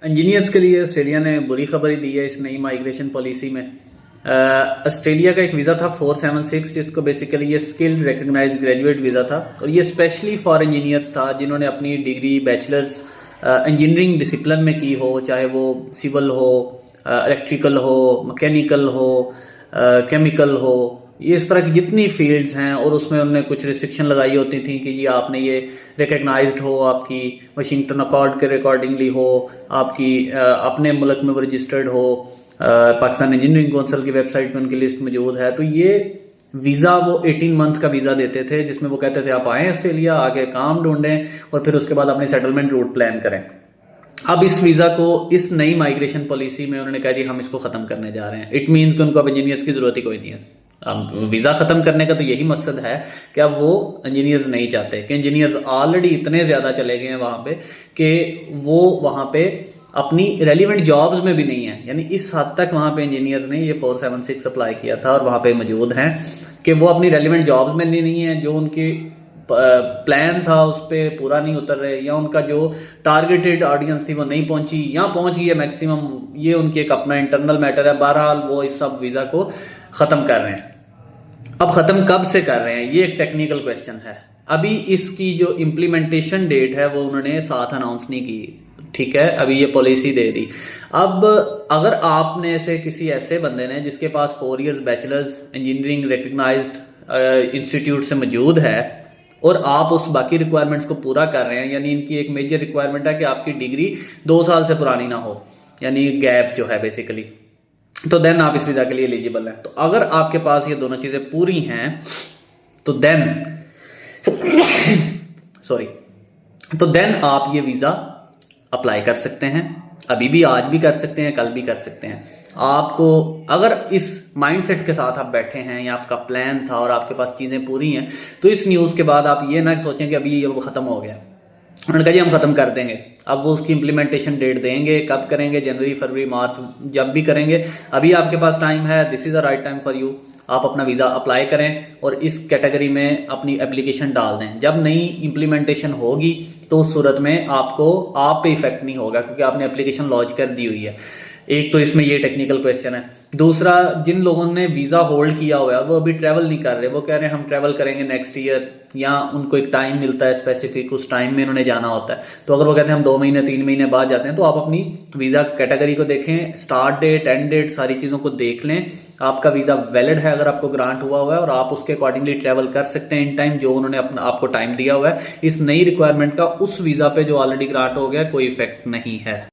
Engineers के लिए Australia ने बुरी खबर ही दी है इस नई माइग्रेशन पॉलिसी में। ऑस्ट्रेलिया का एक वीज़ा था 476, जिसको बेसिकली ये स्किल्ड रिकग्नाइज्ड ग्रेजुएट वीज़ा था, और ये स्पेशली फॉर इंजीनियर्स था जिन्होंने अपनी डिग्री बैचलर्स इंजीनियरिंग डिसिप्लिन में की हो, चाहे वो सिविल हो, इलेक्ट्रिकल हो, मैकेनिकल हो, केमिकल हो, ये इस तरह की जितनी फील्ड्स हैं। और उसमें उन्होंने कुछ रिस्ट्रिक्शन लगाई होती थी कि ये आपने ये रिकग्नाइज्ड हो, आपकी वाशिंगटन अकॉर्ड के रिकॉर्डिंगली हो, आपकी अपने मुल्क में वो रजिस्टर्ड हो, पाकिस्तान इंजीनियरिंग काउंसिल की वेबसाइट पे उनकी लिस्ट मौजूद है। तो ये वीज़ा वो 18 मंथ का वीज़ा देते थे, जिसमें वो कहते थे आप आएँ ऑस्ट्रेलिया, आके काम ढूंढें और फिर उसके बाद अपनी सेटलमेंट रूट प्लान करें। अब इस वीज़ा को इस नई माइग्रेशन पॉलिसी में उन्होंने कहा जी हम इसको ख़त्म करने जा रहे हैं। इट मीन्स कि उनको अब इंजीनियर्स की ज़रूरत ही कोई नहीं है। अब वीज़ा ख़त्म करने का तो यही मकसद है कि अब वो इंजीनियर्स नहीं चाहते, कि इंजीनियर्स ऑलरेडी इतने ज़्यादा चले गए हैं वहाँ पे कि वो वहाँ पे अपनी रेलिवेंट जॉब्स में भी नहीं है। यानी इस हद तक वहाँ पे इंजीनियर्स ने ये 476 अप्लाई किया था और वहाँ पे मौजूद हैं कि वो अपनी रेलिवेंट जॉब्स में नहीं है, जो उनकी प्लान था उस पर पूरा नहीं उतर रहे, या उनका जो टारगेटेड ऑडियंस थी वो नहीं पहुंची, या पहुंच गई है मैक्सिमम। ये उनकी एक अपना इंटरनल मैटर है। बहरहाल वो इस सब वीज़ा को ख़त्म कर रहे हैं। अब ख़त्म कब से कर रहे हैं, ये एक टेक्निकल क्वेश्चन है। अभी इसकी जो इम्प्लीमेंटेशन डेट है वो उन्होंने साथ अनाउंस नहीं की, ठीक है, अभी ये पॉलिसी दे दी। अब अगर आपने से किसी ऐसे बंदे ने जिसके पास 4 years bachelors engineering recognised institute से मौजूद है और आप उस बाकी रिक्वायरमेंट्स को पूरा कर रहे हैं, यानी इनकी एक मेजर रिक्वायरमेंट है कि आपकी डिग्री 2 साल से पुरानी ना हो, यानी गैप जो है बेसिकली, तो देन आप इस वीज़ा के लिए एलिजिबल हैं। तो अगर आपके पास ये दोनों चीज़ें पूरी हैं तो देन आप ये वीज़ा अप्लाई कर सकते हैं। अभी भी, आज भी कर सकते हैं, कल भी कर सकते हैं। आपको अगर इस माइंडसेट के साथ आप बैठे हैं या आपका प्लान था और आपके पास चीज़ें पूरी हैं, तो इस न्यूज़ के बाद आप ये ना सोचें कि अभी ये वो ख़त्म हो गया, उन्होंने कहा जी हम ख़त्म कर देंगे। अब वो उसकी इम्प्लीमेंटेशन डेट देंगे, कब करेंगे, जनवरी, फरवरी, मार्च, जब भी करेंगे। अभी आपके पास टाइम है, this is the right time for you. आप अपना वीज़ा अप्लाई करें और इस कैटेगरी में अपनी एप्लीकेशन डाल दें। जब नई इम्प्लीमेंटेशन होगी तो उस सूरत में आपको आप पे इफेक्ट नहीं होगा, क्योंकि आपने एप्लीकेशन लॉन्च कर दी हुई है। एक तो इसमें ये टेक्निकल क्वेश्चन है। दूसरा, जिन लोगों ने वीज़ा होल्ड किया हुआ है वो अभी ट्रैवल नहीं कर रहे, वो कह रहे हैं हम ट्रैवल करेंगे नेक्स्ट ईयर, या उनको एक टाइम मिलता है स्पेसिफिक, उस टाइम में उन्होंने जाना होता है। तो अगर वो कहते हैं हम 2 महीने 3 महीने बाद जाते हैं, तो आप अपनी वीज़ा कैटेगरी को देखें, स्टार्ट डेट, एंड डेट, सारी चीज़ों को देख लें। आपका वीज़ा वैलिड है अगर आपको ग्रांट हुआ हुआ है, और आप उसके अकॉर्डिंगली ट्रैवल कर सकते हैं इन टाइम, जो उन्होंने अपना आपको टाइम दिया हुआ है। इस नई रिक्वायरमेंट का उस वीज़ा पे जो ऑलरेडी ग्रांट हो गया कोई इफेक्ट नहीं है।